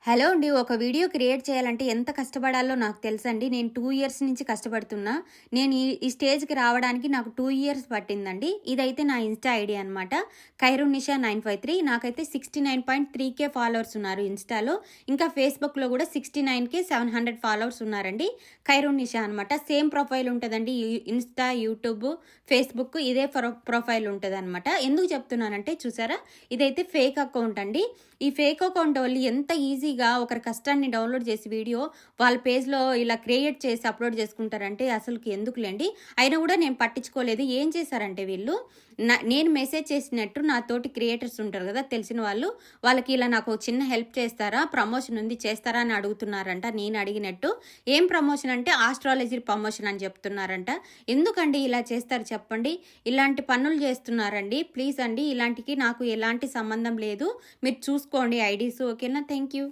Hello అండి. ఒక video create చేయాలంటే ఎంత కష్టపడాలో నాకు తెలుసండి. నేను 2 ఇయర్స్ నుంచి కష్టపడుతున్నా. నేను ఈ స్టేజ్‌కి రావడానికి నాకు 2 ఇయర్స్ పట్టిందండి. ఇదైతే నా ఇన్‌స్టా ఐడీ అనమాట. ఖైరున్నిషా 953. నాకైతే 69.3K ఫాలోవర్స్ ఉన్నారు ఇన్‌స్టాలో. ఇంకా ఫేస్‌బుక్‌లో కూడా 69K 700 ఫాలోవర్స్ ఉన్నారండి. ఖైరున్నిషా అనమాట. సేమ్ ప్రొఫైల్ ఉంటదండి. ఇన్‌స్టా, యూట్యూబ్, ఫేస్‌బుక్ ఇదే ప్రొఫైల్ ఉంటదనమాట. ఎందుకు చెప్తున్నానంటే చూసారా? ఇదైతే ఫేక్ అకౌంట్ అండి. ఈ ఫేక్ అకౌంట్ వాళ్ళు ఎంత ఈజీగా ఒకరి కష్టాన్ని డౌన్లోడ్ చేసి వీడియో వాళ్ళ పేజ్‌లో ఇలా క్రియేట్ చేసి అప్‌లోడ్ చేసుకుంటారంటే అసలుకి ఎందుకులేండి. అయినా కూడా నేను పట్టించుకోలేదు. ఏం చేశారంటే వీళ్ళు నేను మెసేజ్ చేసినట్టు నాతోటి క్రియేటర్స్ ఉంటారు కదా! తెలిసిన వాళ్ళు. వాళ్ళకి ఇలా నాకు చిన్న హెల్ప్ చేస్తారా? ప్రమోషన్ ఉంది చేస్తారా? అని అడుగుతున్నారంట నేను అడిగినట్టు. ఏం ప్రమోషన్ అంటే ఆస్ట్రాలజీ ప్రమోషన్ అని చెప్తున్నారంట. ఎందుకండి ఇలా చేస్తారు చెప్పండి? ఇలాంటి పనులు చేస్తున్నారండి. ప్లీజ్ అండి ఇలాంటికి నాకు ఎలాంటి సంబంధం లేదు. మీరు చూసుకోండి ఐడీస్ ఓకేనా? Thank you.